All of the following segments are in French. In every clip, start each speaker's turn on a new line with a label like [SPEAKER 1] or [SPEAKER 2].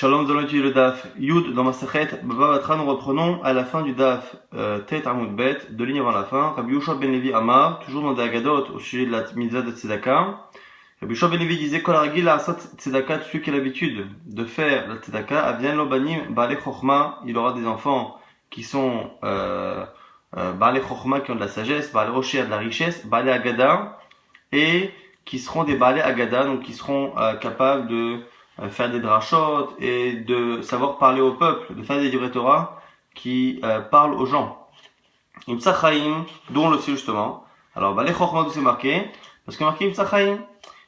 [SPEAKER 1] Shalom, nous allons étudier le Daf Yud dans Masechet Bava Batra. Nous reprenons à la fin du Daf Tet Amud Bet, deux lignes avant la fin. Rabbi Yoshua ben Levi Amar, toujours dans des Agadot au sujet de la mitzvah de Tzedaka. Rabbi Yoshua ben Levi disait Kol Haragil La'asot Tzedaka, celui qui a l'habitude de faire la Tzedaka, Avyan Lo Banim Ba'alei Chochma, il aura des enfants qui sont Ba'alei Chochma, qui ont de la sagesse, Ba'alei Rocher, de la richesse, Ba'alei Agada, et qui seront des Ba'alei Agada, donc qui seront capables de faire des drachot et de savoir parler au peuple, de faire des divrei Torah qui parlent aux gens. Imtsa Chaim, d'où on le sait justement. Alors, Ba'alei Chochma, d'où c'est marqué? Parce que marqué Imtsa Chaim,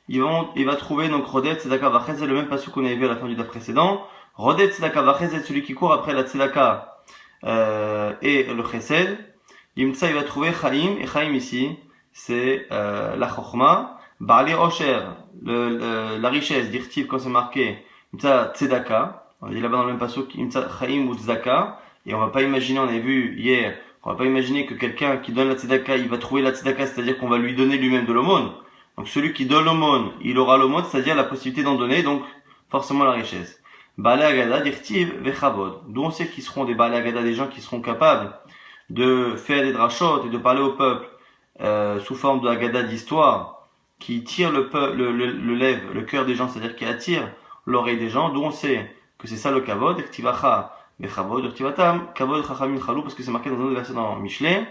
[SPEAKER 1] il va trouver donc Rodet Tzedaka Vachesed, le même passage qu'on avait vu à la fin du daf précédent. Rodet Tzedaka Vachesed, celui qui court après la Tzedaka et le Chesed. Imtsa, il va trouver Chaim, et Chaim ici, c'est la Chochma. Ba'alei Osher, la richesse, dire-t-il quand c'est marqué Imtsa Tzedaka, on dit là-bas dans le même passage Imtsa Chaim ou Tzedaka, et on va pas imaginer, on avait vu hier, on va pas imaginer que quelqu'un qui donne la Tzedaka, il va trouver la Tzedaka, c'est-à-dire qu'on va lui donner lui-même de l'aumône. Donc celui qui donne l'aumône, il aura l'aumône, c'est-à-dire la possibilité d'en donner, donc forcément la richesse. Ba'alei Agada, dir-t-il Vechavod, d'où on sait qu'ils seront des Ba'alei Agada, des gens qui seront capables de faire des drachot et de parler au peuple sous forme de Agada, d'histoire, qui tire le cœur des gens, c'est-à-dire qui attire l'oreille des gens, d'où on sait que c'est ça le kavod, ektivacha bechavod, ektivatam, kavod chachamim chalou, parce que c'est marqué dans un autre verset dans Michelet,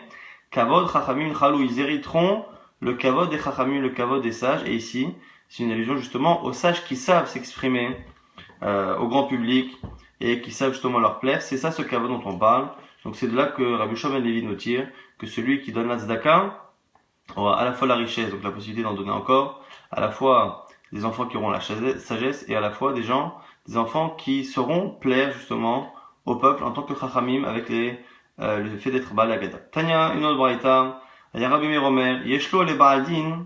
[SPEAKER 1] kavod chachamim chalou, ils hériteront le kavod des chachamim, le kavod des sages, et ici, c'est une allusion justement aux sages qui savent s'exprimer au grand public, et qui savent justement leur plaire, c'est ça ce kavod dont on parle, donc c'est de là que Rabbi Yoshua ben Levi nous tire, que celui qui donne la tzedaka aura à la fois la richesse, donc la possibilité d'en donner encore, à la fois des enfants qui auront la sagesse, et à la fois des enfants qui sauront plaire justement au peuple en tant que chachamim avec le fait d'être Ba'alei Agada. Tanya, une autre braïta, il y a Rabbi Meir Omer, Yeshlo le Ba'aldin,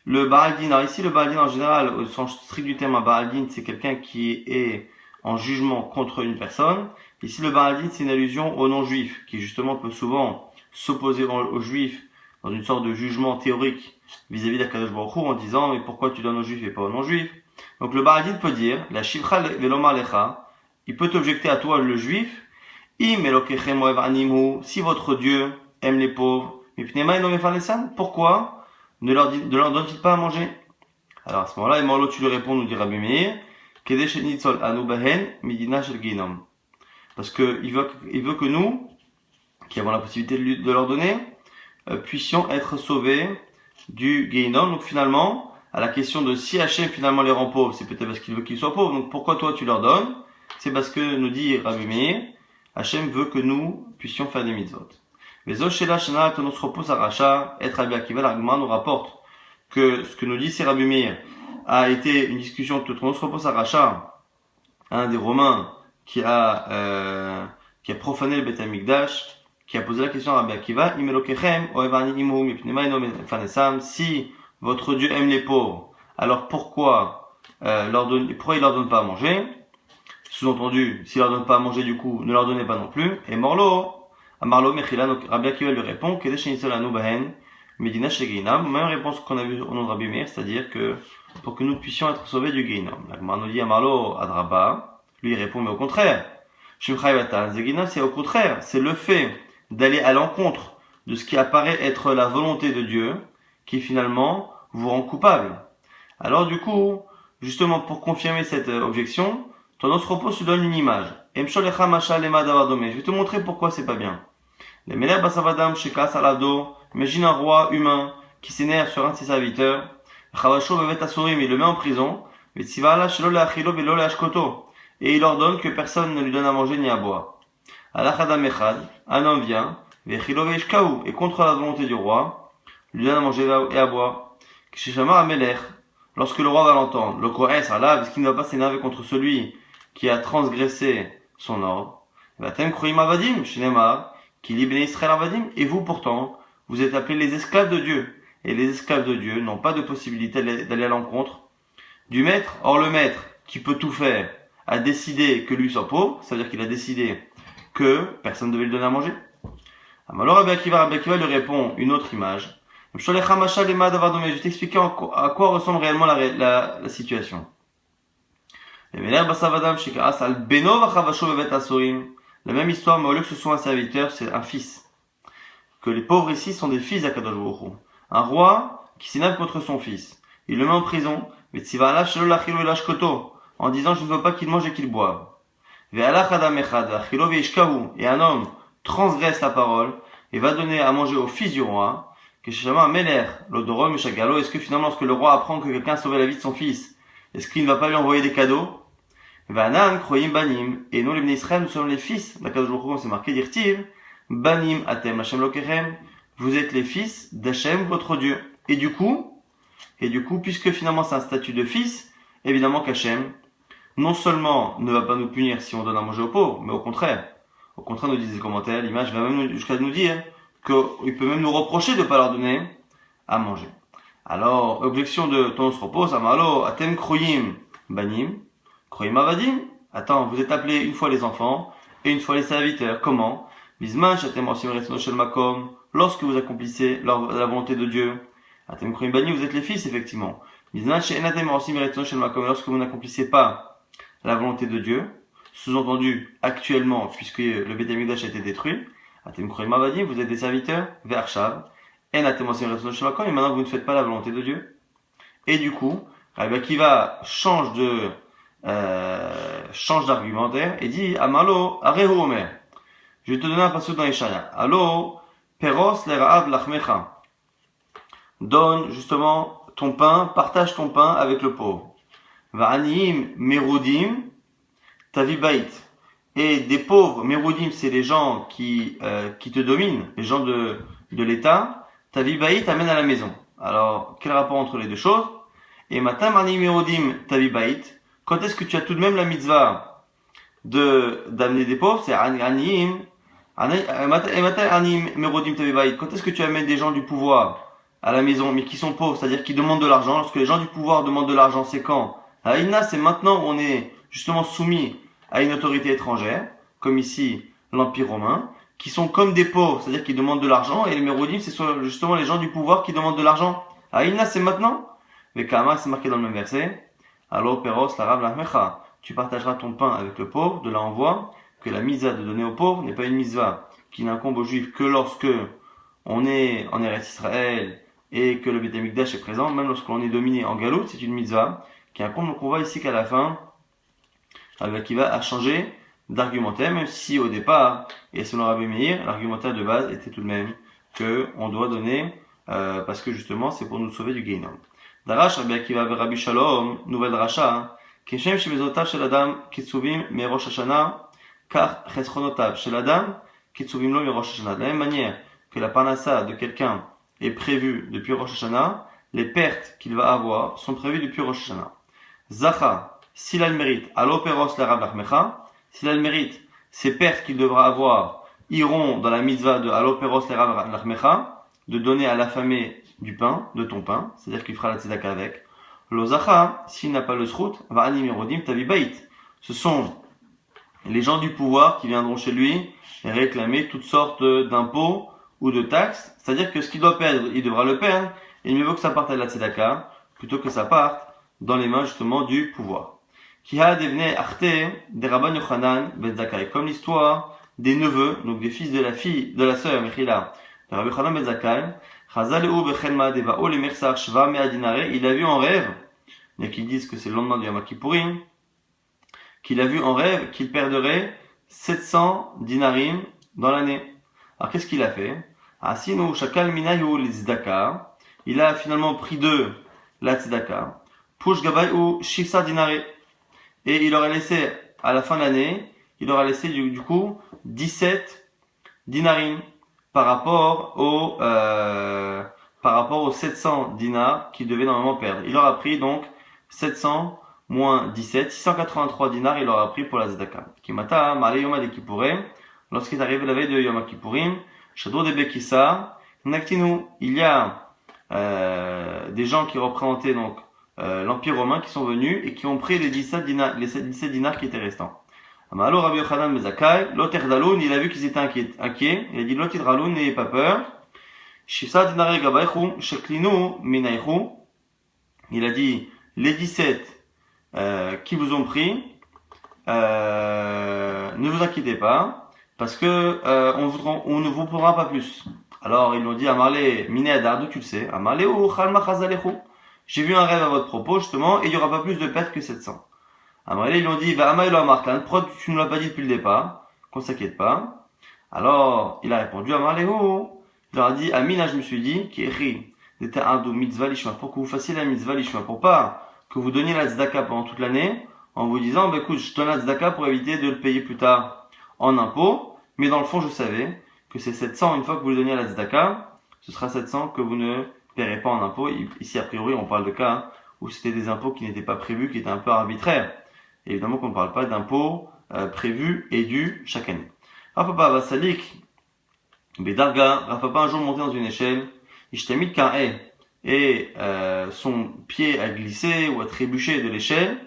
[SPEAKER 1] le Ba'aldin, alors ici le Ba'aldin en général, au sens strict du terme, un Ba'aldin c'est quelqu'un qui est en jugement contre une personne. Ici le Ba'aldin c'est une allusion aux non-juifs, qui justement peut souvent s'opposer aux juifs dans une sorte de jugement théorique vis-à-vis d'Akadosh Baruch Hu en disant mais pourquoi tu donnes aux juifs et pas aux non-juifs. Donc le Ba'aldin peut dire la shivcha velomar lecha, il peut t'objecter à toi le juif, im elokechem oev animu, si votre Dieu aime les pauvres, mipnema eno mefarnesan, pourquoi ne leur donne-t-il pas à manger? Alors à ce moment-là, Emorlo tu lui réponds, nous dit Rabbi Meir, kedesh nitzol anu bahen midina shel ginom, parce que il veut que nous qui avons la possibilité de leur donner puissions être sauvés du Gehinom. Donc finalement, à la question de si Hachem finalement les rend pauvres, c'est peut-être parce qu'il veut qu'ils soient pauvres. Donc pourquoi toi tu leur donnes? C'est parce que, nous dit Rabbi Meir, Hachem veut que nous puissions faire des mitzvot. Mais Zoshela Shana Tonos Repos Aracha, et Rabbi Akiva l'Agma nous rapporte que ce que nous dit c'est Rabbi Meir a été une discussion de Tonos Repos Aracha, un des Romains qui a profané le Beth Amikdash, qui a posé la question à Rabbi Akiva, si votre Dieu aime les pauvres, alors pourquoi il leur donne pas à manger? Sous-entendu, s'il leur donne pas à manger, du coup, ne leur donnez pas non plus. Et Morlo, Mechila, donc Rabbi Akiva lui répond, même réponse qu'on a vue au nom de Rabbi Meir, c'est-à-dire que pour que nous puissions être sauvés du Gehinom. La Gemara nous dit Amarlo Adraba, lui il répond, mais au contraire, c'est au contraire, c'est le fait d'aller à l'encontre de ce qui apparaît être la volonté de Dieu, qui finalement vous rend coupable. Alors du coup, justement pour confirmer cette objection, Tonos Repos se donne une image. Je vais te montrer pourquoi c'est pas bien. Imagine un roi humain qui s'énerve sur un de ses serviteurs, il le met en prison, et il ordonne que personne ne lui donne à manger ni à boire. Un homme vient, et contre la volonté du roi, lui donne à manger et à boire. Lorsque le roi va l'entendre, le Kohes Allah, parce qu'il ne va pas s'énerver contre celui qui a transgressé son ordre. Et vous pourtant, vous êtes appelés les esclaves de Dieu. Et les esclaves de Dieu n'ont pas de possibilité d'aller à l'encontre du maître. Or le maître, qui peut tout faire, a décidé que lui soit pauvre, c'est-à-dire qu'il a décidé que personne ne devait lui donner à manger. Alors Rabbi Akiva lui répond une autre image. Je vais t'expliquer à quoi ressemble réellement la situation. La même histoire, mais au lieu que ce soit un serviteur, c'est un fils. Que les pauvres ici sont des fils d'Akadosh Baruch Hu. Un roi qui s'énerve contre son fils. Il le met en prison. En disant, je ne veux pas qu'il mange et qu'il boive. Et un homme transgresse la parole et va donner à manger au fils du roi. Est-ce que finalement, lorsque le roi apprend que quelqu'un a sauvé la vie de son fils, est-ce qu'il ne va pas lui envoyer des cadeaux? Et nous, les Israël, nous sommes les fils. D'Akadosh Baruch Hu, c'est marqué d'Irtiv. Banim atem Hashem lokechem. Vous êtes les fils d'Hachem, votre Dieu. Et du coup, puisque finalement c'est un statut de fils, évidemment qu'Hachem, non seulement ne va pas nous punir si on donne à manger aux pauvres, mais au contraire, nous disent les commentaires, l'image va même jusqu'à nous dire qu'il peut même nous reprocher de ne pas leur donner à manger. Alors, objection de ton se repose, amalo, atem kroyim banim, kroyim avadim. Attends, vous êtes appelés une fois les enfants et une fois les serviteurs. Comment? Bisman, shatem osim retzon shel makom, lorsque vous accomplissez la volonté de Dieu. Atem kroyim banim, vous êtes les fils, effectivement. Bisman, she'enatem osim retzon shel makom, lorsque vous n'accomplissez pas la volonté de Dieu, sous-entendu actuellement, puisque le Beth Amikdash a été détruit, Atem Kroim Avadim, vous êtes des serviteurs, Ve'arshav, En Atem Osim Retzon Shel Makom, et maintenant vous ne faites pas la volonté de Dieu. Et du coup, Rabbi Akiva change d'argumentaire et dit, Amalo, Arehu Omer. Je vais te donner un passage dans Yeshaya. Allo, Peros Lera'av Lachmecha. Donne justement ton pain, partage ton pain avec le pauvre. Va'aniim merudim tavibait. Et des pauvres, merudim, c'est les gens qui te dominent, les gens de l'État. Tavibait t'amène à la maison. Alors, quel rapport entre les deux choses? Et matam ani merudim tavibait. Quand est-ce que tu as tout de même la mitzvah d'amener des pauvres? C'est aniim. Matam ani merudim tavibait. Quand est-ce que tu amènes des gens du pouvoir à la maison, mais qui sont pauvres, c'est-à-dire qui demandent de l'argent? Lorsque les gens du pouvoir demandent de l'argent, c'est quand? Aïna, c'est maintenant où on est justement soumis à une autorité étrangère, comme ici l'Empire romain, qui sont comme des pauvres, c'est-à-dire qui demandent de l'argent, et les mérodim, c'est justement les gens du pouvoir qui demandent de l'argent. Aïna, c'est maintenant. Mais Kama, c'est marqué dans le même verset. Alors, Peros, l'arabe, l'ahmecha. Tu partageras ton pain avec le pauvre, de là on voit que la mitzvah de donner aux pauvres n'est pas une mitzvah qui n'incombe aux juifs que lorsque on est en Eretz Israël et que le Beth Amikdash est présent, même lorsqu'on est dominé en Galout, c'est une mitzvah qui incombe. Donc on voit ici qu'à la fin, Rabbi Akiva a changé d'argumentaire, même si au départ, et selon Rabbi Meir, l'argumentaire de base était tout de même que on doit donner, parce que justement c'est pour nous sauver du Geinom. Darash Rabbi Akiva et Rabbi Shalom, nouvelle dracha, Keshem shemezotav shel adam kitzuvim merosh Hashana, kach cheschonotav shel adam kitzuvim lo merosh Hashana. De la même manière que la parnassa de quelqu'un est prévue depuis Rosh Hashanah, les pertes qu'il va avoir sont prévues depuis Rosh Hashanah. Zacha, s'il a le mérite, alo peros l'arav lachmecha, s'il a le mérite, ces pertes qu'il devra avoir iront dans la mitzvah de alo peros l'arav lachmecha, de donner à l'affamé du pain, de ton pain, c'est-à-dire qu'il fera la tzedaka avec. Lo zacha, s'il n'a pas le srout, va anim erodim tavibait. Ce sont les gens du pouvoir qui viendront chez lui et réclamer toutes sortes d'impôts ou de taxes, c'est-à-dire que ce qu'il doit perdre, il devra le perdre, et il mieux vaut que ça parte à la tzedaka, plutôt que ça parte dans les mains justement du pouvoir. Kiha devne arte des Rabban Yochanan ben Zakkai, comme l'histoire des neveux, donc des fils de la sœur Mechila, de Rabbi Yochanan ben Zakkai, Chazaleu bechelma devao le mersar shva mea dinare, il a vu en rêve, il y a qui disent que c'est le lendemain du Yom Kippourim, qu'il a vu en rêve qu'il perdrait 700 dinarim dans l'année. Alors qu'est-ce qu'il a fait? Asinu shakal minayu les tzedaka. Il a finalement pris de la tzedaka. Push gabayu shifsa dinare. Et il aurait laissé, à la fin de l'année, il aurait laissé du coup 17 dinarim par rapport aux 700 dinars qu'il devait normalement perdre. Il aura pris donc 700 moins 17, 683 dinars il aura pris pour la tzedaka. Kimata ma'ale yom ha'kippourim. Lorsqu'il est arrivé la veille de Yom Kippourim, Shadro de Bekissa, Naktinu, il y a des gens qui représentaient donc l'Empire romain qui sont venus et qui ont pris les 17 dinars qui étaient restants. Amalo Rabbi Yochanan Mezakai, Loter Daloun, il a vu qu'ils étaient inquiets, il a dit Loter Daloun, n'ayez pas peur. Shifsa dinare gabaychu, sheklinu minaychu, il a dit les 17 qui vous ont pris, ne vous inquiétez pas, parce que on ne vous prendra pas plus. Alors ils l'ont dit, Amarle, Miné Adar, d'où tu le sais? Amarle ou Chalma Chazalechu. J'ai vu un rêve à votre propos, justement, et il n'y aura pas plus de pertes que 700. Amarle, ils l'ont dit, va Amaïlo Amarklan, prod, tu ne l'as pas dit depuis le départ, qu'on s'inquiète pas. Alors, il a répondu, Amarle, il leur a dit, Amina, je me suis dit, qui écrit, d'état ardou mitzvah lishma, pour que vous fassiez la mitzvah lishma, pour pas que vous donniez la tzedaka pendant toute l'année, en vous disant, bah, écoute, je donne la tzedaka pour éviter de le payer plus tard en impôts, mais dans le fond, je savais que ces 700, une fois que vous le donniez à la tzedaka, ce sera 700 que vous ne paierez pas en impôts. Ici, a priori, on parle de cas où c'était des impôts qui n'étaient pas prévus, qui étaient un peu arbitraires. Et évidemment qu'on ne parle pas d'impôts prévus et dus chaque année. Rafapa Vasalik, Bedarga, Rafapa un jour monté dans une échelle, Ishtamit Ka'e, et son pied a glissé ou a trébuché de l'échelle,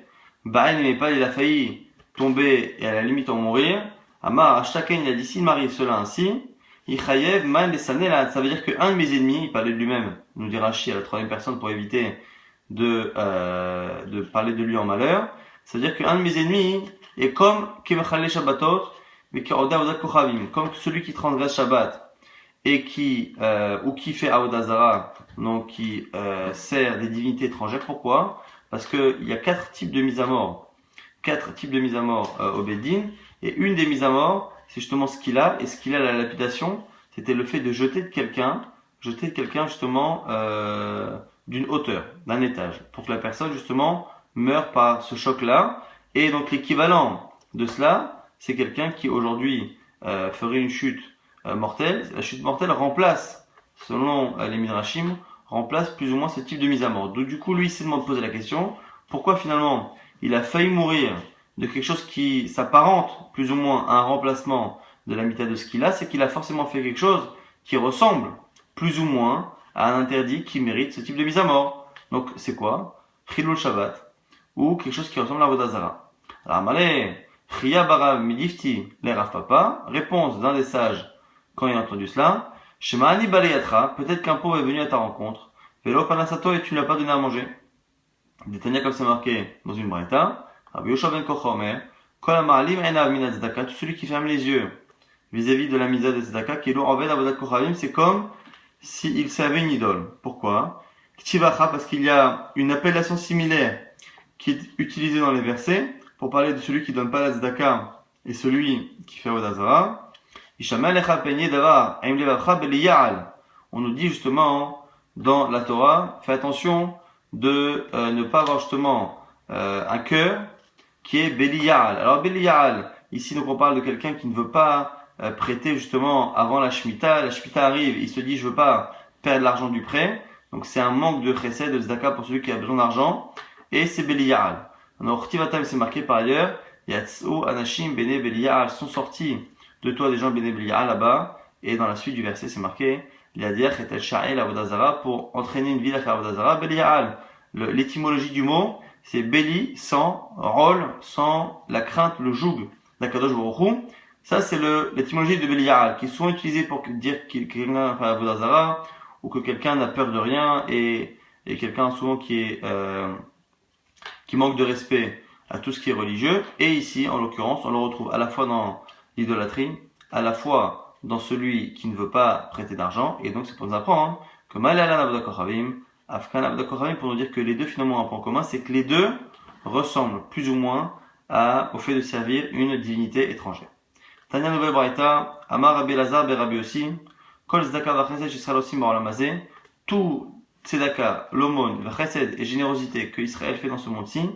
[SPEAKER 1] Ba'en n'aimait pas, il a failli tomber et à la limite en mourir. Amar Ashtaken, il a dit, s'il m'arrive cela ainsi, Ichayev Man Lesanela, ça veut dire qu'un de mes ennemis, il parlait de lui-même, nous dit Rashi à la troisième personne pour éviter de parler de lui en malheur, ça veut dire qu'un de mes ennemis est comme Kemechale Shabbatot, mais comme celui qui transgresse Shabbat et qui ou qui fait Avodah Zara, donc qui sert des divinités étrangères. Pourquoi? Parce que il y a 4 types de mises à mort, au Beddin, et une des mises à mort, c'est justement ce qu'il a, et ce qu'il a la lapidation, c'était le fait de jeter quelqu'un justement d'une hauteur, d'un étage, pour que la personne justement meure par ce choc-là. Et donc l'équivalent de cela, c'est quelqu'un qui aujourd'hui ferait une chute mortelle. La chute mortelle remplace, selon les Midrashim, remplace plus ou moins ce type de mise à mort. Donc du coup, lui, il s'est posé la question, pourquoi finalement il a failli mourir de quelque chose qui s'apparente plus ou moins à un remplacement de la mitad de ce qu'il a, c'est qu'il a forcément fait quelque chose qui ressemble plus ou moins à un interdit qui mérite ce type de mise à mort. Donc c'est quoi? Chilul Shabbat, ou quelque chose qui ressemble à Avodah Zara. Alors Malé, Chia Barav Midifti, les Rav Papa, réponse d'un des sages quand il a entendu cela, Shema Ani Baleyatra, peut-être qu'un pauvre est venu à ta rencontre, Velo Panasato et tu ne l'as pas donné à manger. Détania comme c'est marqué dans une braïta, Rabbi Yoshua ben Kochomer, Kol Amalim Enav Minat Tzedaka, tout celui qui ferme les yeux vis-à-vis de la mitzvah de Tzedaka, qui est l'eau Oved Avodat Kochavim, c'est comme s'il servait une idole. Pourquoi? Ktivacha, parce qu'il y a une appellation similaire qui est utilisée dans les versets pour parler de celui qui donne pas la tzedaka et celui qui fait Avodah Zara. On nous dit justement dans la Torah, fais attention de ne pas avoir justement un cœur qui est Beliyal. Alors Beliyal, ici donc on parle de quelqu'un qui ne veut pas prêter justement avant la Shemitah. La Shemitah arrive, il se dit je veux pas perdre l'argent du prêt. Donc c'est un manque de chesed, de tzedaka pour celui qui a besoin d'argent. Et c'est Beliyal. Alors Chtivatam c'est marqué par ailleurs, Yatsou Anashim Bene Beliyal sont sortis de toi des gens Bene Beliyal là-bas. Et dans la suite du verset c'est marqué Liadiach et El Sha'el Avodah Zara pour entraîner une ville à faire Avodah Zara. Beliyal. L'étymologie du mot c'est Beli sans rôle, sans la crainte, le joug d'Akadosh Baruch Hu. Ça, c'est l'étymologie de Beliyal, qui est souvent utilisée pour dire que quelqu'un fait Avodah Zara, ou que quelqu'un n'a peur de rien, et quelqu'un souvent qui manque de respect à tout ce qui est religieux. Et ici, en l'occurrence, on le retrouve à la fois dans l'idolâtrie, à la fois dans celui qui ne veut pas prêter d'argent, et donc c'est pour nous apprendre que Malalan Avodah Kochavim, Afkan Avodah Kochavim, pour nous dire que les deux finalement ont un point commun, c'est que les deux ressemblent plus ou moins au fait de servir une divinité étrangère. Tanya Nouvelle Braïta, Amar Rabbi Lazar be Rabbi aussi, Kol Tzedaka v'Chesed Yisrael aussi Ba'olam hazeh, tout Tzedaka, l'aumône, v'Chesed et générosité que Israël fait dans ce monde-ci,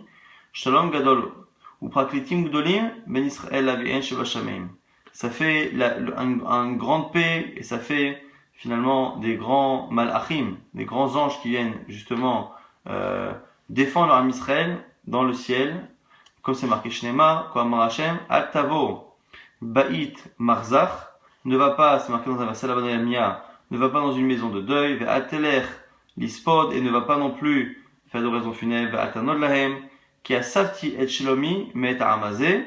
[SPEAKER 1] Shalom Gadol ou Praklitim Gdolim ben Israël Lavien Sheva Shameim. Ça fait un grande paix et ça fait finalement des grands malachim, des grands anges qui viennent justement défendre l'âme Israël dans le ciel, comme c'est marqué Shnema, comme Hashem, Al Tavo. Ba'it Marzach, ne va pas, c'est marqué dans un verset là-bas ne va pas dans une maison de deuil, Ve'atelech Lispod, et ne va pas non plus faire d'oraison funèbre, Ve'atanod Lahem, qui a savti et Shelomi, mais et Amazé,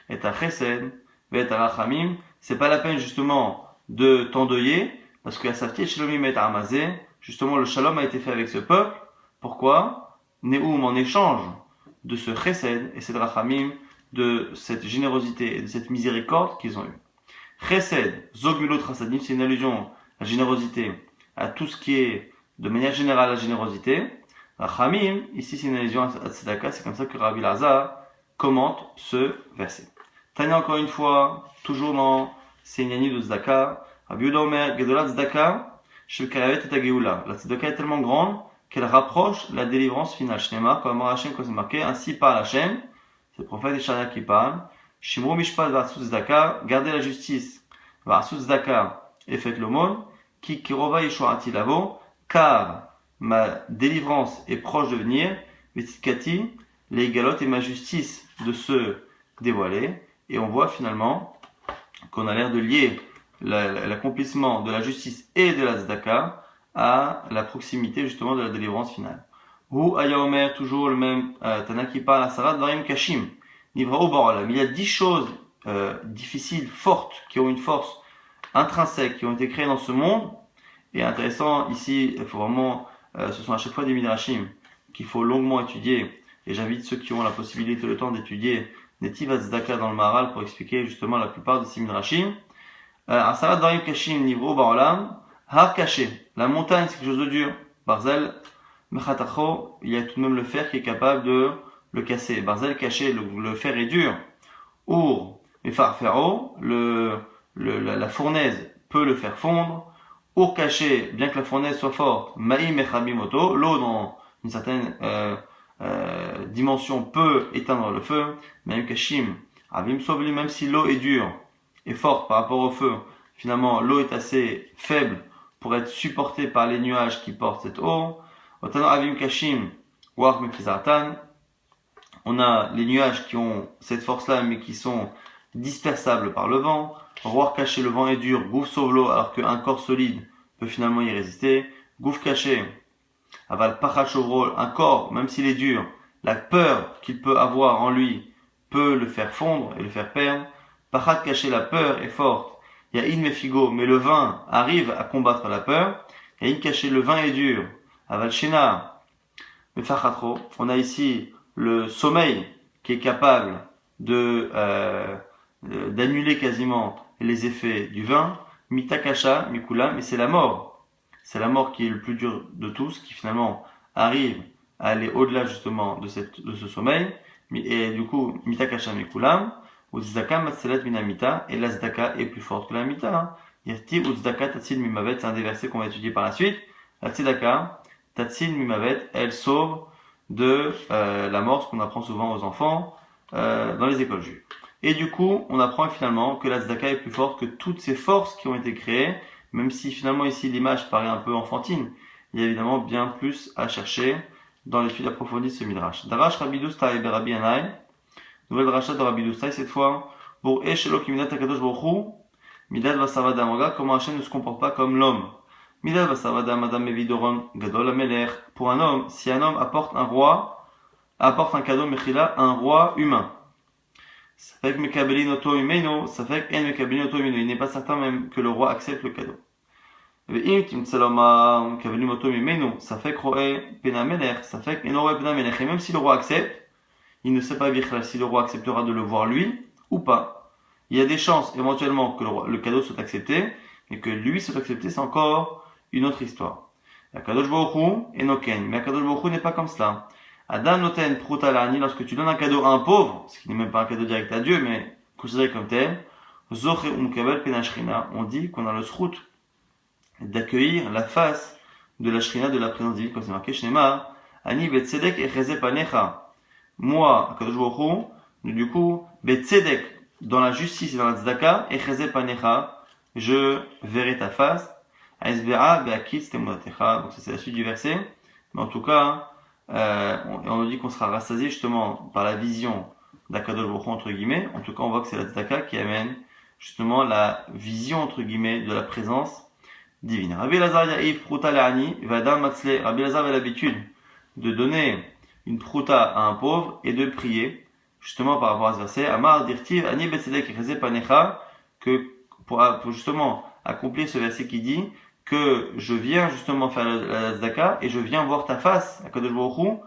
[SPEAKER 1] et à Chesed, et à Rachamim, c'est pas la peine justement de t'endeuiller, parce que a savti et Shelomi, mais et justement le Shalom a été fait avec ce peuple. Pourquoi? Ne'um, en échange de ce chesed et cette rachamim, de cette générosité et de cette miséricorde qu'ils ont eu. Chesed, zog milot chasadim, c'est une allusion à la générosité, à tout ce qui est de manière générale la générosité. Rachamim, ici c'est une allusion à tzedaka, c'est comme ça que Rabbi Lazar commente ce verset. Tanya encore une fois, toujours dans Seignani de tzedaka, Rabbi Yehuda Omer, Gedolat tzedaka, shel karavet et geoula. La tzedaka est tellement grande qu'elle rapproche la délivrance finale. Shnema, comme Hashem, comme c'est marqué, ainsi parle Hashem, c'est le prophète Yeshaya qui parle. Shimru mishpat v'asu tzedaka, gardez la justice, v'asu tzedaka, et faites l'aumône, ki kirova yeshuati lavo, car ma délivrance est proche de venir, v'tzidkati, les galotes et ma justice de se dévoiler. Et on voit finalement qu'on a l'air de lier l'accomplissement de la justice et de la tzedaka à la proximité justement de la délivrance finale. Hu aya omer, toujours le même Tana qui parle à Sarat Varim Kashim, Nivrao Baralam. Il y a 10 choses difficiles, fortes, qui ont une force intrinsèque, qui ont été créées dans ce monde. Et intéressant, ici, il faut vraiment, ce sont à chaque fois des midrashim qu'il faut longuement étudier. Et j'invite ceux qui ont la possibilité, le temps d'étudier Netiv HaTzedaka dans le Maharal pour expliquer justement la plupart de ces midrashim. Asarat Darim Kashim Nivro Baralam, Har Kaché. La montagne, c'est quelque chose de dur. Barzel Mechatacho, il y a tout de même le fer qui est capable de le casser. Barzel Kaché, le fer est dur. Our Mefarfero, la fournaise peut le faire fondre. Our Kaché, bien que la fournaise soit forte, Maïm Mechabimoto, l'eau dans une certaine dimension peut éteindre le feu. Même Kashim, Avim Sovli, même si l'eau est dure et forte par rapport au feu, finalement l'eau est assez faible pour être supportée par les nuages qui portent cette eau. Otano Avim Kashim, Wach Mekizartan, on a les nuages qui ont cette force-là mais qui sont dispersables par le vent. Roar caché, le vent est dur. Gouf sauve l'eau alors qu'un corps solide peut finalement y résister. Gouf caché, aval pachat chovrol, un corps, même s'il est dur, la peur qu'il peut avoir en lui peut le faire fondre et le faire perdre. Pachat caché, la peur est forte. Il y a in mefigo, mais le vin arrive à combattre la peur. Il y a in caché, le vin est dur. Aval shena, mefachatro, on a ici le sommeil qui est capable d'annuler quasiment les effets du vin. Mitakasha, mikula, mais c'est la mort. C'est la mort qui est le plus dur de tous, qui finalement arrive à aller au-delà justement de ce sommeil. Et du coup, mitakasha mikulam, uzdaka matselet minamita, et la zdaka est plus forte que la mita. Yerti uzdaka tatsil mimavet, c'est un des versets qu'on va étudier par la suite. La tzedaka, tatsil mimavet, elle sauve de la mort, ce qu'on apprend souvent aux enfants dans les écoles juives. Et du coup, on apprend finalement que la tzedaka est plus forte que toutes ces forces qui ont été créées, même si finalement ici l'image paraît un peu enfantine. Il y a évidemment bien plus à chercher dans l'étude approfondie de ce midrash. Darash Rabbi Doustai et Rabbi Anai, nouvelle drasha de Rabbi Doustai cette fois, pour Eshelo Kimidat Akadosh Baruch Hu, Midad Vasavada Moga, comment Hachem ne se comporte pas comme l'homme. Midad Vasavada Madame Mevidoron Gadol Ameler, pour un homme, si un homme apporte un cadeau Mechila, un roi humain. Ça fait que Mekabelin Oto Humeno, ça fait que En Mekabelin Oto Humeno, il n'est pas certain même que le roi accepte le cadeau. Et même si le roi accepte, il ne sait pas si le roi acceptera de le voir lui ou pas. Il y a des chances éventuellement que le cadeau soit accepté, mais que lui soit accepté, c'est encore une autre histoire. Akadosh Baruch Hu enoken, mais Akadosh Baruch Hu n'est pas comme cela. Adam noten pruta la'ani, lorsque tu donnes un cadeau à un pauvre, ce qui n'est même pas un cadeau direct à Dieu, mais considéré comme tel, zoche umkabel penashrina, on dit qu'on a le srout d'accueillir la face de la shrina, de la présence divine, comme c'est marqué Shnema, ani betzedek echeze panecha. Moi, Akadosh Baruch Hu, du coup, betzedek, dans la justice et dans la tzedaka, echeze panecha, je verrai ta face. Aesbera beakitz temunatecha. Donc ça c'est la suite du verset. Mais en tout cas, on nous dit qu'on sera rassasié justement par la vision d'Akadosh Baruch Hu entre guillemets. En tout cas, on voit que c'est la tzedaka qui amène justement la vision entre guillemets de la présence divine. Rabbi Lazar Yaïf Pruta Le'ani Vadam Matzle. Rabbi Lazar avait l'habitude de donner une pruta à un pauvre et de prier justement par rapport à ce verset. Amar Dirtiv Ani Betzedek Echeze Panecha, que pour justement accomplir ce verset qui dit que je viens justement faire la tzedaka et je viens voir ta face, Akadosh Baruch Hu,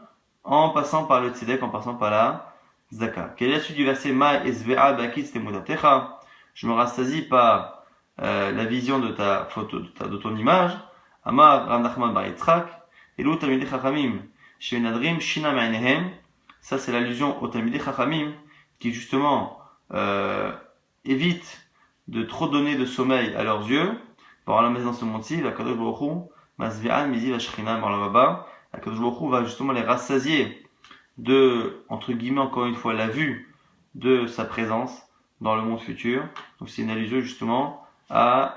[SPEAKER 1] en passant par le tzedek, en passant par la zaka. Quelle est la suite du verset Ma esvea bakit temudatecha? Je me rassasie par la vision de ta photo, de ton image. Amar Rav Nachman bar Yitzchak, Elu Talmidei Chachamim, Shenadrim Shina Me'anehem. Ça, c'est l'allusion au Talmidei Chachamim qui justement évite de trop donner de sommeil à leurs yeux. Par la maison dans ce monde-ci, la Kadosh Baruch Hu, Masvi'an Mizi la Shechina Marlavaba, la Kadosh Baruch Hu va justement les rassasier de, entre guillemets, encore une fois, la vue de sa présence dans le monde futur. Donc c'est une allusion justement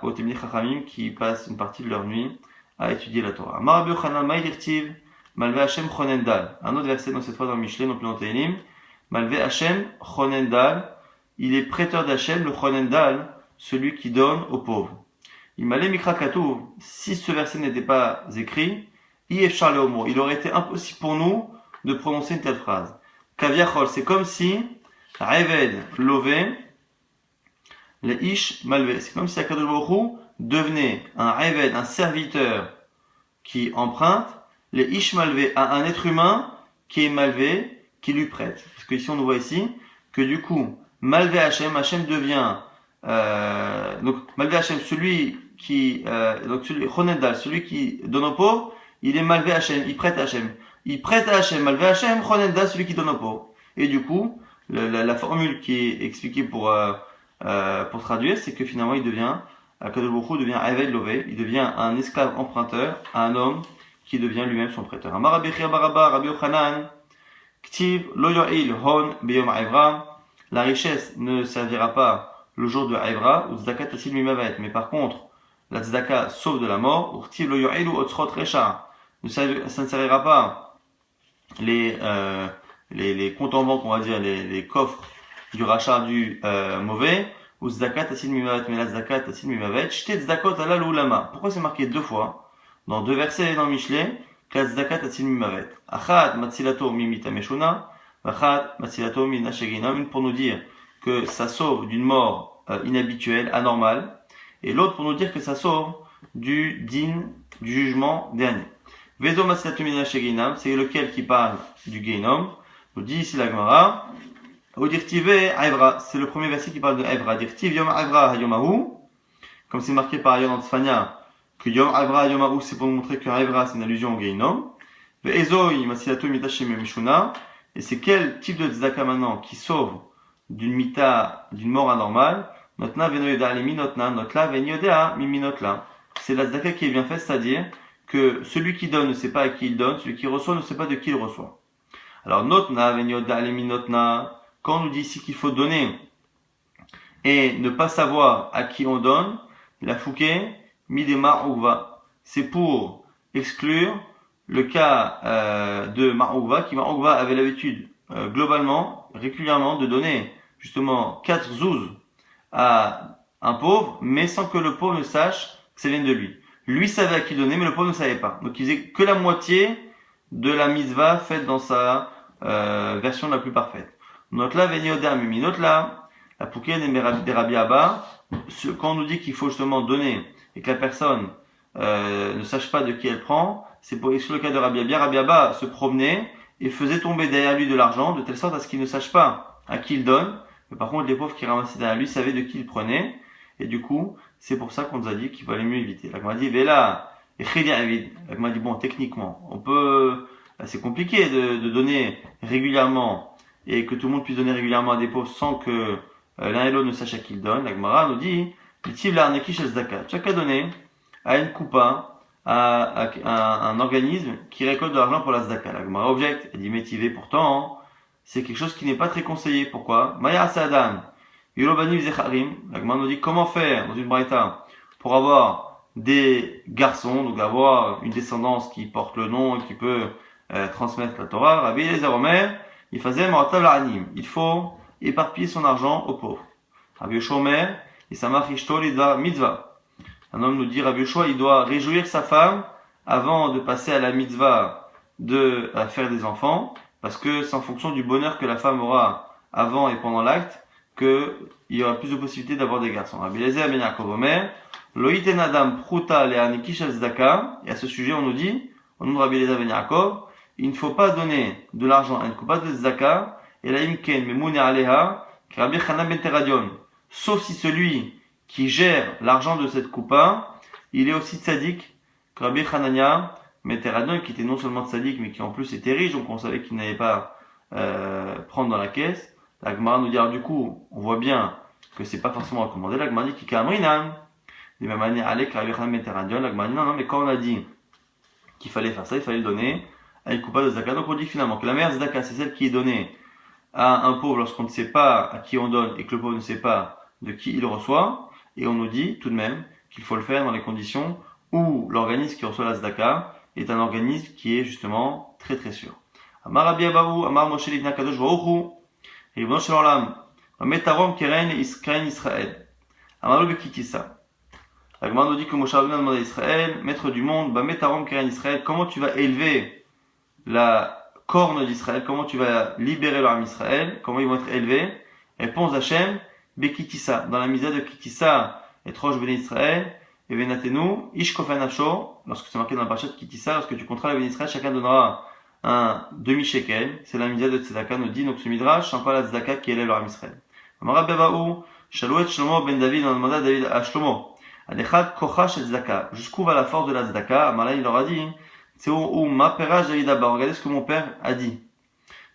[SPEAKER 1] au Talmidei Chachamim qui passent une partie de leur nuit à étudier la Torah. Amar Rabbi Yochanan Ma'ilirtiv, Malve Hashem Chonendal. Un autre verset, dans cette fois dans Michelet, non plus dans Tehillim. Malve Hashem Chonendal. Il est prêteur d'Hachem, le Chonendal, celui qui donne aux pauvres. Il m'a Mikra Katuv. Si ce verset n'était pas écrit, Yefchar Leomo. Il aurait été impossible pour nous de prononcer une telle phrase. Kaviachol, c'est comme si Reved Lové, les Ish Malvé. C'est comme si Akadosh Baruch Hu devenait un Reved, un serviteur qui emprunte, les Ish Malvé à un être humain qui est malvé, qui lui prête. Parce que ici on voit ici que du coup, Malvé Hachem, Hachem devient donc Malvé Hachem, celui qui donc celui Chonendal, celui qui donne aux pauvres, il est Malvé Hachem, il prête à Hachem. Il prête à Hachem, Malvé Hachem, Chonendal, celui qui donne aux pauvres. Et du coup, la formule qui est expliquée pour traduire, c'est que finalement il devient Akadosh Baruch Hu devient Eved Lové, il devient un esclave emprunteur à un homme qui devient lui-même son prêteur. Amar Rabbi Chia bar Abba, Rabbi Yochanan, Ktiv lo yo'il hon beyom ha'evra. La richesse ne servira pas le jour de Ha'evra, ou tzedaka tasil mimavet. Mais par contre, la tzedaka sauve de la mort, ou Ktiv lo yo'il ou otzrot recha. Ça ne servira pas les comptes en banque, on va dire, les coffres du rachat du mauvais, ou tzedaka tasil mimavet, mais la tzedaka tasil mimavet, shte tzedakot ala l'ulama. Pourquoi c'est marqué deux fois dans deux versets dans Michelet? Katzdakat atzil mimavet. Achat matzilato mimita meshuna, achat matzilato mina sheginam. Une pour nous dire que ça sauve d'une mort inhabituelle, anormale, et l'autre pour nous dire que ça sauve du din, du jugement dernier. Vezo matzilato mina sheginam, c'est lequel qui parle du Geinom. Nous dit ici la Gemara. Odirtive Aivra, c'est le premier verset qui parle de Aivra. Dirtiv yom Aivra hayomahu, comme c'est marqué par ailleurs dans Tzfania, que Yom Aivra Yomahu, c'est pour nous montrer que Aivra c'est une allusion au Geinom. Ve'ezoi masilato mita shememishuna. Et c'est quel type de tzedaka maintenant qui sauve d'une mita, d'une mort anormale? Notna venoyeda alemi notna, notla venyodea miminotla. C'est la tzedaka qui est bien faite, c'est-à-dire que celui qui donne ne sait pas à qui il donne, celui qui reçoit ne sait pas de qui il reçoit. Alors notna venyoda alemi notna, quand on nous dit ici qu'il faut donner et ne pas savoir à qui on donne, la fouquet Midema Ougva. C'est pour exclure le cas de Ma'ougva, qui Ma'ougva avait l'habitude globalement, régulièrement, de donner justement 4 zouz à un pauvre, mais sans que le pauvre ne sache que ça vient de lui. Lui savait à qui donner, mais le pauvre ne savait pas. Donc il faisait que la moitié de la mitzvah faite dans sa version la plus parfaite. Note là, Venyoda Mimi, note là, la Pouké des Rabbi Abba, quand on nous dit qu'il faut justement donner et que la personne ne sache pas de qui elle prend, c'est pour exclure le cas de Rabbi Abba. Rabbi Abba se promenait et faisait tomber derrière lui de l'argent de telle sorte à ce qu'il ne sache pas à qui il donne. Mais par contre, les pauvres qui ramassaient derrière lui savaient de qui il prenait. Et du coup, c'est pour ça qu'on nous a dit qu'il valait mieux éviter. La Gemara dit, Vela, et la Gemara dit, bon, techniquement, c'est compliqué de donner régulièrement et que tout le monde puisse donner régulièrement à des pauvres sans que l'un et l'autre ne sachent à qui il donne. La Gemara nous dit, tu as qu'à donner à une coupa, à un organisme qui récolte de l'argent pour la tzedaka. La Gemara objecte, elle dit métivé pourtant, c'est quelque chose qui n'est pas très conseillé. Pourquoi? Maya Sadam, Yolobani Zecharim. La Gemara nous dit comment faire dans une braïta pour avoir des garçons, donc avoir une descendance qui porte le nom et qui peut transmettre la Torah. Rabbi Eliezer Omer, il faisait Moratav La'anim. Il faut éparpiller son argent aux pauvres. Rabbi Yoshua Omer, et Samach Ishto Lidvar Mitzvah. Un homme nous dit, Rabbi Yoshua, il doit réjouir sa femme avant de passer à la mitzvah de faire des enfants, parce que c'est en fonction du bonheur que la femme aura avant et pendant l'acte, qu'il y aura plus de possibilités d'avoir des garçons. Rabbi Eliezer ben Yaakov Omer, Loïten Adam Pruta Le'anikish al Zdaka. Et à ce sujet, on nous dit, au nom de Rabbi Eliezer ben Yaakov, il ne faut pas donner de l'argent à une coupa de zaka, et la imken memoune aleha, Rabbi Chana ben Teradion. Sauf si celui qui gère l'argent de cette coupa, il est aussi tzaddik que Rabbi Hanania ben Teradion, qui était non seulement tzaddik, mais qui en plus était riche, donc on savait qu'il n'allait pas prendre dans la caisse. La Gemara nous dit, alors du coup, on voit bien que c'est pas forcément recommandé. La Gemara dit qu'il kamrinan. De même manière, allez, Rabbi Chana ben Teradion, la Gemara dit, non, mais quand on a dit qu'il fallait faire ça, il fallait le donner à une coupa de zaka. Donc on dit finalement que la meilleure zaka, c'est celle qui est donnée à un pauvre lorsqu'on ne sait pas à qui on donne et que le pauvre ne sait pas de qui il reçoit. Et on nous dit tout de même qu'il faut le faire dans les conditions où l'organisme qui reçoit la zaka est un organisme qui est justement très très sûr. Amar Rabbi Abahu, Amar Moshe Livna Kadosh Baruch Hu, Ribbono shel Olam, Metarom Keren Israël. Amar Lo Bekitissa. La Gemara nous dit que Moshe Rabbeinu a demandé à Israël, maître du monde, Metarom Keren Israël, comment tu vas élever la corne d'Israël, comment tu vas libérer l'arme Israël, comment ils vont être élevés? Réponse d'Hachem, Bekitissa, dans la misère de Kitissa, et Troche béni Israël, et Venatenu, Ish Kofen Asho, lorsque c'est marqué dans la parasha de Kitissa, lorsque tu compteras le béni Israël, chacun donnera un demi-shekel, c'est la misère de Tzedaka, nous dit, donc ce midrash, c'est encore la Tzedaka qui élève l'arme Israël. Amar Bebaou, Shalouet Shlomo ben David, on a demandé à David à Shlomo, Adechad Kocha Shel Tzedaka, jusqu'où va la force de la Tzedaka? Amalai, il leur a dit, c'est où ma pérage David Abba. Regardez ce que mon père a dit.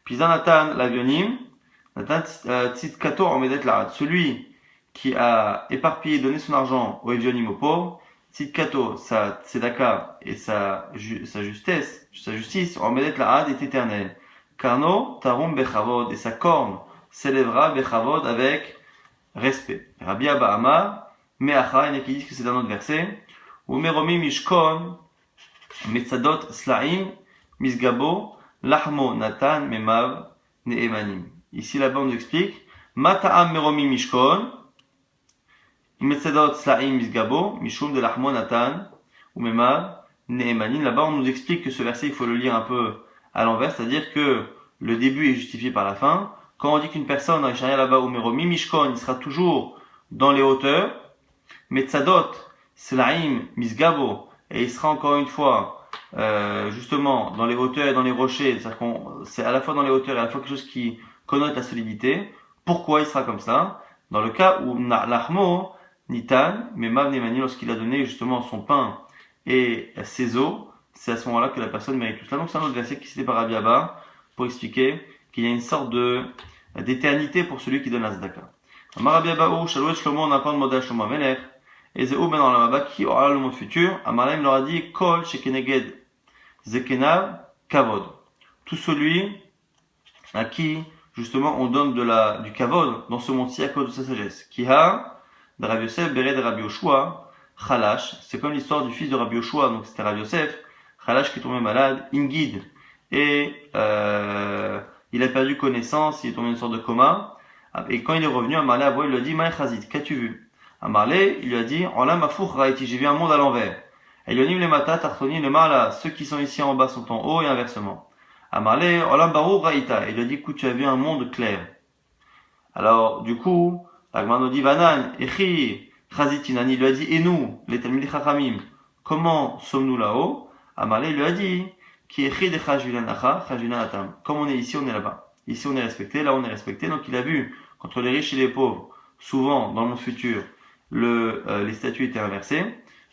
[SPEAKER 1] Puis Nathan l'avionim, Nathan tzidkato omedet la'ad. Celui qui a éparpillé, donné son argent au evionim, aux pauvres, tzidkato, sa tzedaka et sa justice, omedet la'ad est éternelle. Karno tarum bechavod, et sa corne s'élèvera bechavod avec respect. Rabbi Abba Amar, me'acha, il y en a qui disent que c'est un autre verset. Umeromi mishkon, Metzadot Slaim, Misgabo, Lahmo Natan, Memav, Neemanim. Ici, là-bas, on nous explique, Mata'am Meromi Mishkon, Metzadot Slaim, Misgabo, Mishum de Lahmo Natan, ou Memav, Neemanim. Là-bas, on nous explique que ce verset, il faut le lire un peu à l'envers, c'est-à-dire que le début est justifié par la fin. Quand on dit qu'une personne, dans les charia là-bas, ou Meromi Mishkon, il sera toujours dans les hauteurs, Metzadot Slaim, Misgabo, et il sera encore une fois justement dans les hauteurs et dans les rochers, c'est-à-dire c'est à la fois dans les hauteurs et à la fois quelque chose qui connote la solidité. Pourquoi il sera comme ça? Dans le cas où Lahmo, Nitan, mais Mav Nemani, lorsqu'il a donné justement son pain et ses eaux, c'est à ce moment-là que la personne mérite tout cela. Donc c'est un autre verset qui est cité par Rabbi Abba pour expliquer qu'il y a une sorte d'éternité pour celui qui donne la tzedaka. Amar Rabbi Abba ou Shalouet Shlomo, on a encore demandé à Shlomo Amelech, et Zéou ben dans la Maba qui aura le monde futur. Amalem leur a dit Kol shekeneged zekenav kavod. Tout celui à qui justement on donne du kavod dans ce monde-ci à cause de sa sagesse. Kiha de Rabbi Yosef beret de Rabbi Yoshua Chalash. C'est comme l'histoire du fils de Rabbi Yoshua, donc c'était Rabbi Yosef Chalash qui est tombé malade, Ingid, et il a perdu connaissance, il est tombé dans une sorte de coma. Et quand il est revenu, Amalem il lui a dit Maï Chazit, qu'as-tu vu? Amarlé, il lui a dit, en la mafour raïti, j'ai vu un monde à l'envers. Elionim le mata, tartoni le mala, ceux qui sont ici en bas sont en haut et inversement. Amarlé, en la barou raïta, il lui a dit, écoute, tu as vu un monde clair. Alors, du coup, l'agman nous dit, vanan, echi, chazitinani, il lui a dit, et nous, les talmid chachamim, comment sommes-nous là-haut? Amarlé, il lui a dit, qui echi de chajvilanacha, chajvilanatam. Comme on est ici, on est là-bas. Ici, on est respecté, là, on est respecté. Donc, il a vu, qu'entre les riches et les pauvres, souvent, dans le monde futur, les statuts étaient inversés,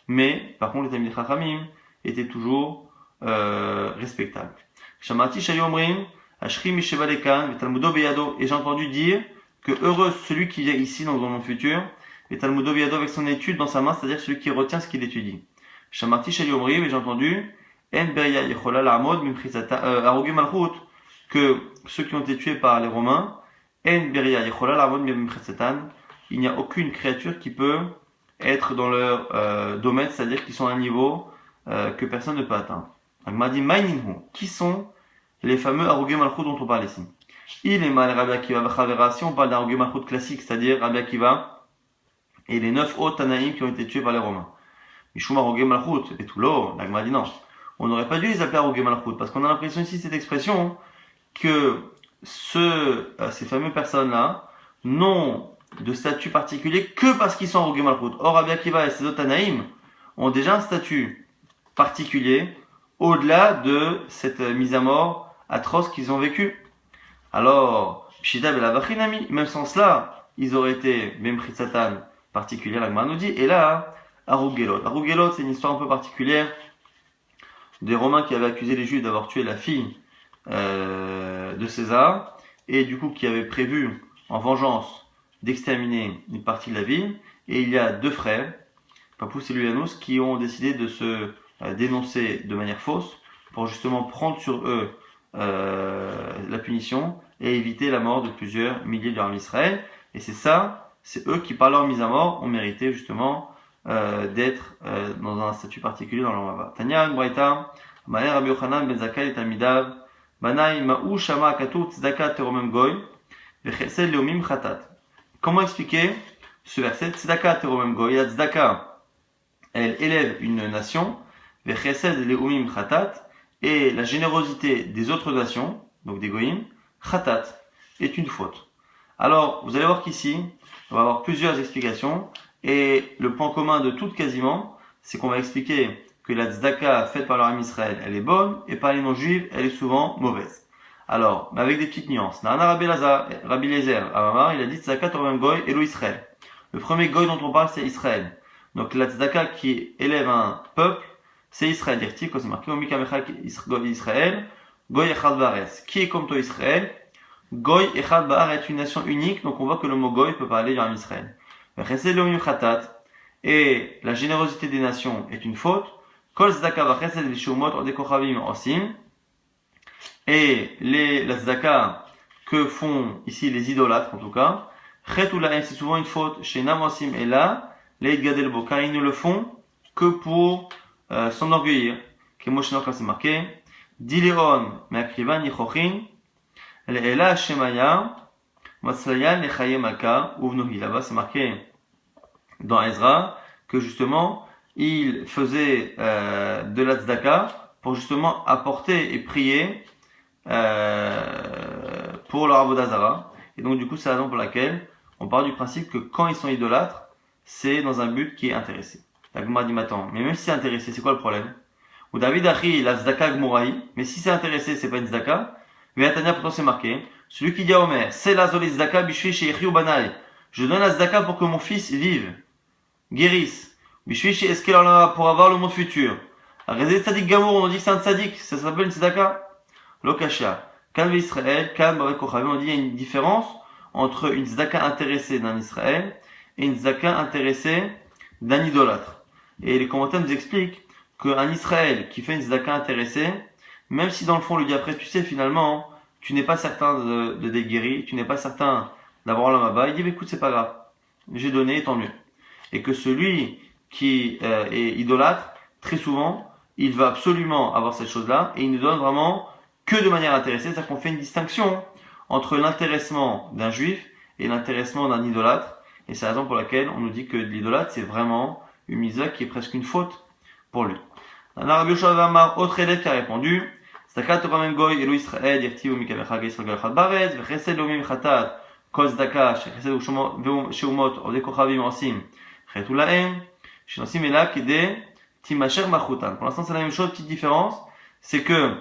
[SPEAKER 1] mais par contre les Talmid Chachamim étaient toujours respectables. Shamati Shayomrim, Ashri Mishevalekan, Talmudo Beyado, et j'ai entendu dire que heureux celui qui vient ici dans le monde futur, et Talmudo Beyado avec son étude dans sa main, c'est-à-dire celui qui retient ce qu'il étudie. Shamati Shayomrim, et j'ai entendu En Beria Yechola La'amod Mimchisata Arogi Malchut, que ceux qui ont été tués par les Romains, En Beria Yechola La'amod Mimchisatan, il n'y a aucune créature qui peut être dans leur domaine, c'est-à-dire qu'ils sont à un niveau que personne ne peut atteindre. Donc, m'a dit, qui sont les fameux Arugé Malchut dont on parle ici? Il est mal Rabbi Akiva Bachavera, si on parle d'un Arugé Malchut classique, c'est-à-dire Rabbi Akiva et les 9 autres Tanaïm qui ont été tués par les Romains. Mishum Arugé Malchut, et tout l'eau, donc m'a dit non. On n'aurait pas dû les appeler Arugé Malchut, parce qu'on a l'impression ici, cette expression, que ces fameuses personnes-là n'ont de statut particulier que parce qu'ils sont Arugé Malchut. Or, Rabbi Akiva et ses autres Tanaïm ont déjà un statut particulier au-delà de cette mise à mort atroce qu'ils ont vécue. Alors, Pshita Belavachinami, même sans cela, ils auraient été Bemchit Satan particulière, la Gemara nous dit, et là, Arugelot. Arugelot, c'est une histoire un peu particulière des Romains qui avaient accusé les Juifs d'avoir tué la fille de César, et du coup qui avaient prévu, en vengeance, d'exterminer une partie de la ville. Et il y a deux frères, Papous et Lulianus, qui ont décidé de se dénoncer de manière fausse pour justement prendre sur eux la punition et éviter la mort de plusieurs milliers d'armes d'Israël. Et c'est eux qui, par leur mise à mort, ont mérité justement d'être dans un statut particulier dans leur Mava. Tanya Braïta, Maher Rabbi Yochanan ben Zakkai et Talmidav, Banai Ma'u Shama Akatu Tzedaka Teromem Goy, Vechesed Leomim Chatat. Comment expliquer ce verset? Tzedaka Teromem Goy, la Tzedaka, elle élève une nation, Vechesed Leomim Chatat, et la générosité des autres nations, donc des Goyim, Chatat, est une faute. Alors, vous allez voir qu'ici, on va avoir plusieurs explications, et le point commun de toutes quasiment, c'est qu'on va expliquer que la tzedaka faite par l'armée Israël, elle est bonne, et par les non-juifs, elle est souvent mauvaise. Alors, mais avec des petites nuances. Nana Rabbi Lezer, Amamar, il a dit tzedaka torem goy, elo Israël. Le premier goy dont on parle, c'est Israël. Donc la tzedaka qui élève un peuple, c'est Israël. Dirti, quand c'est marqué, Omika Mechal Israël, goy echad baaretz. Qui est comme toi Israël? Goy echad baaretz est une nation unique, donc on voit que le mot goy peut parler d'un Israël. Et la générosité des nations est une faute. Et la tzedaka que font ici les idolâtres en tout cas, c'est souvent une faute chez Namosim et là, les Gadel Boka, ils ne le font que pour s'enorgueillir. Comme c'est marqué, Dileon me'akrivan yichochin, le'ela shemaya, matzlayan lechaye malka, uvnohi. Là-bas c'est marqué dans Ezra que justement il faisait de la tzedaka pour justement apporter et prier pour leur avodah zara. Et donc du coup c'est la raison pour laquelle on part du principe que quand ils sont idolâtres, c'est dans un but qui est intéressé. La Gemara dit attends, mais même si c'est intéressé, c'est quoi le problème? Ou David Achi la tzedaka gmoraï, mais si c'est intéressé, c'est pas une tzedaka. Mais Atania pourtant c'est marqué, celui qui dit à Omer, c'est la zoli tzedaka bishvi sheyichiu banai, je donne la tzedaka pour que mon fils vive, guérisse, bishvi sheeskelala pour avoir le monde futur. Arrêtez tzadik gamour, on dit que c'est un tzadik, ça s'appelle une tzedaka. Lokasha, kan Israël, kan Bavek Kochavim, on dit qu'il y a une différence entre une tzedaka intéressée d'un Israël et une tzedaka intéressée d'un idolâtre. Et les commentaires nous expliquent qu'un Israël qui fait une tzedaka intéressée, même si dans le fond on lui dit après, tu sais finalement, tu n'es pas certain de déguérir, tu n'es pas certain d'avoir la maba, il dit écoute c'est pas grave, j'ai donné, tant mieux. Et que celui qui est idolâtre, très souvent, il va absolument avoir cette chose-là et il ne donne vraiment que de manière intéressée, c'est-à-dire qu'on fait une distinction entre l'intéressement d'un juif et l'intéressement d'un idolâtre. Et c'est la raison pour laquelle on nous dit que l'idolâtre, c'est vraiment une mitzvah qui est presque une faute pour lui. Rabbi Yoshua Amar, autre élève qui a répondu, Tzedaka Torah Mem Goy, Elo Israël, Yertiv Umika Bechag Yisrael Galchad Barez, Vechesed Lomim Chatat, Kol Tzedaka, Shechesed Sheumot, Ode Kochavim Osim, Chetu Lahem, Shenosim Ela Kede, Timacher Machutan. Pour l'instant, c'est la même chose, petite différence, c'est que,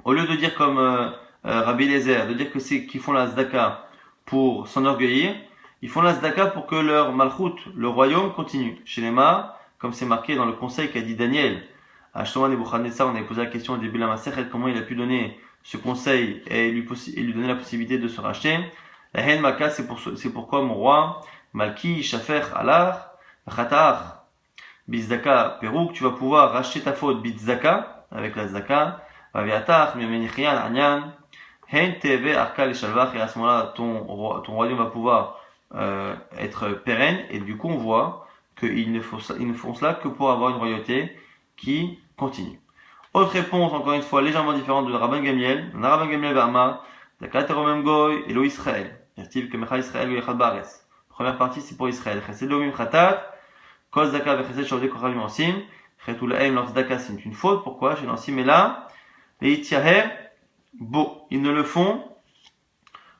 [SPEAKER 1] au lieu de dire comme Rabbi Lezer, de dire que c'est qu'ils font la tzedaka pour s'enorgueillir, ils font la tzedaka pour que leur malchut, le royaume, continue. Chez les Ma, comme c'est marqué dans le conseil qu'a dit Daniel, à Shlomo Nebuchadnezzar, on avait posé la question au début de la Masechet, comment il a pu donner ce conseil et lui donner la possibilité de se racheter. La Hen Maka, c'est pourquoi mon roi, Malki, Shafer, Alar, Khatar, Bizdaka, Perouk, tu vas pouvoir racheter ta faute Bizdaka, avec la tzedaka, et à ce moment-là, ton royaume va pouvoir être pérenne, et du coup on voit qu'ils ne font cela que pour avoir une royauté qui continue. Autre réponse, encore une fois, légèrement différente de Rabban Gamiel. Rabban Gamiel Vama, Zakat Teromem Goy, Elo Israël. Première partie, c'est pour Israël. Chesed Lomim Chatat, Kol Zaka Vechesed Shodei Kochavim Ansim, Chetu Lahem, leur Zaka, c'est une faute. Pourquoi? Chez l'Ansim est là. Les Ityaher, ils ne le font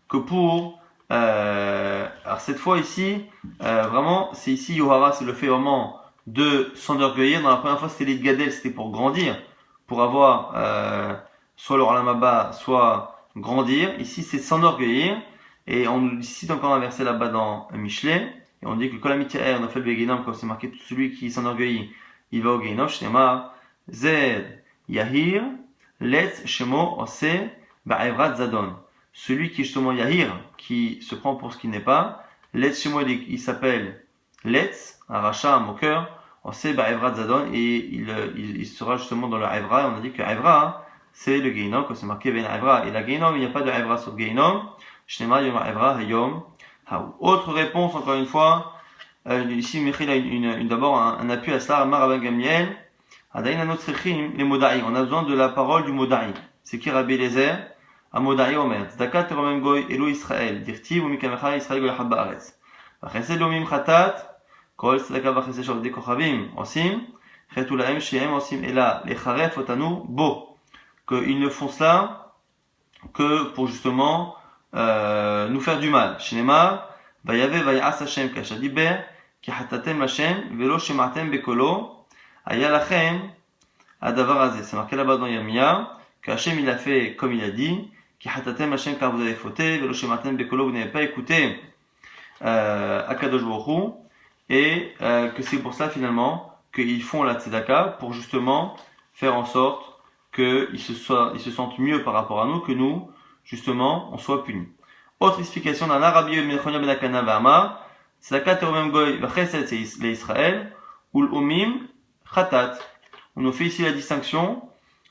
[SPEAKER 1] que pour alors cette fois ici vraiment c'est ici Yohara, c'est le fait vraiment de s'enorgueillir. Dans la première fois c'était les Gadel, c'était pour grandir, pour avoir soit le Olam Haba, soit grandir. Ici, c'est s'enorgueillir. Et on cite encore un verset là-bas dans Michelet. Et on dit que Kolamitiaer, Nofel Beginam, quand c'est marqué tout celui qui s'enorgueillit, il va au Geinom, Shnema, Zed, Yahir, Letz, Shemo, Ose, Ba'evrat, Zadon. Celui qui est justement Yahir, qui se prend pour ce qu'il n'est pas, Letz, Shemo, il s'appelle Letz, un rachat, un moqueur, Ose, Ba'evrat, Zadon, et il sera justement dans le Evra. On a dit que Evra, c'est le Geinom, quand c'est marqué Ben Evra. Et la Geinom, il n'y a pas de Evra sauf Geinom. Shnema, Yom Evra, Yom Haou. Autre réponse, encore une fois. Ici, Michel a d'abord un appui à cela. Amar Rabban Gamliel. Adain anot tzrichim les moda'i. On a besoin de la parole du moda'i. C'est qui Rabbi Eliezer? A moda'i omer. Tzedaka teromem goy elo Israël. Dirti ou mikamecha Israël goy lachad ba'aretz. Vachesed lomim chatat. Kol tzedaka vachesed shavdei kochavim. Osim. Chetu lahem shehem osim ela lecharef otanu bo. Qu'ils ne font cela que pour justement nous faire du mal. Shnema. Vayave vayas Hashem kashadiber. Ki hatatem Hashem velo shematem bekolo. Ayalachem adavar azeh. C'est marqué là-bas dans Yirmia que Hashem il a fait comme il a dit. Ki hatatem Hashem car vous avez fauté. Velo shematem bekolo, vous n'avez pas écouté Akadosh Baruch Hu. Et que c'est pour ça finalement qu'ils font la tzedaka pour justement faire en sorte qu'ils se sentent mieux par rapport à nous, que nous justement on soit punis. Autre explication d'un Arabi ben Chonia ben Akana v'Amar, tzedaka teromem goy v'chesed c'est l'Israël, ou l'omim khatat. On nous fait ici la distinction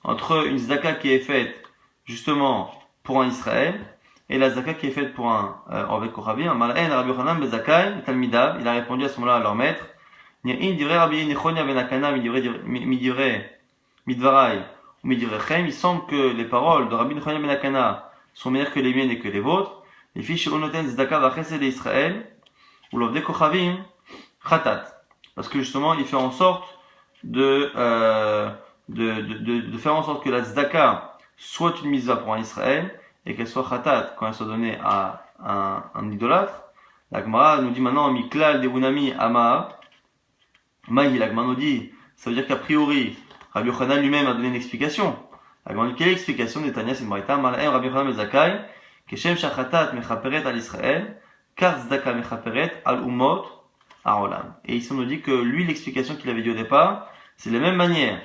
[SPEAKER 1] entre une tzedaka qui est faite justement pour un Israël et la tzedaka qui est faite pour un Orvet Kochavim. Mal'en Rabbi Yochanan ben Zakkai talmidav, il a répondu à ce moment-là à leur maître. Ni'in divrei Rabbi Nechonia ben Akana midvarai ou midivrechem. Il semble que les paroles de Rabbi Nechonia ben Akana sont meilleures que les miennes et que les vôtres. Les fiches onoten tzedaka v'chesed d'Israël ou l'Orvet Kochavim khatat. Parce que justement, il fait en sorte de faire en sorte que la tzedaka soit une mitzvah pour un Israël et qu'elle soit khatat quand elle soit donnée à un idolâtre. La Gemara nous dit maintenant miklal deunami ama maï. La Gemara nous dit, ça veut dire qu'a priori Rabbi Yochanan lui-même a donné une explication. La Gemara dit quelle est l'explication de Tanya c'est Braïta mal'en Rabbi Yochanan ben Zakkai keshem shachatat mechaperet al Israël car tzedaka mechaperet al umot Aolam. Et ici on nous dit que lui l'explication qu'il avait dit au départ, c'est de la même manière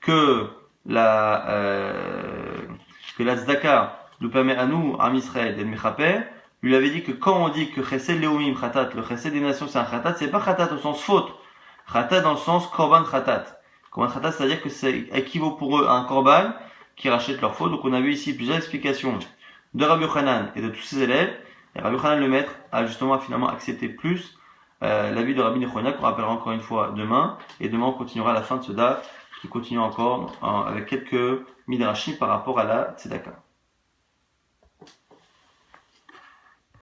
[SPEAKER 1] que la tzedaka nous permet à nous, à Israël, d'être mechaper. Lui avait dit que quand on dit que chesed leumim khatat, le chesed des nations c'est un khatat, c'est pas khatat au sens faute, khatat dans le sens korban khatat. Korban khatat, c'est-à-dire que c'est équivaut pour eux à un korban qui rachète leur faute. Donc on a vu ici plusieurs explications de Rabbi Yochanan et de tous ses élèves. Et Rabbi Yochanan le maître a justement finalement accepté plus l'avis de Rabbi Nechonia qu'on rappellera encore une fois demain. Et demain on continuera à la fin de ce daf qui continue encore avec quelques midrashim par rapport à la tzedaka.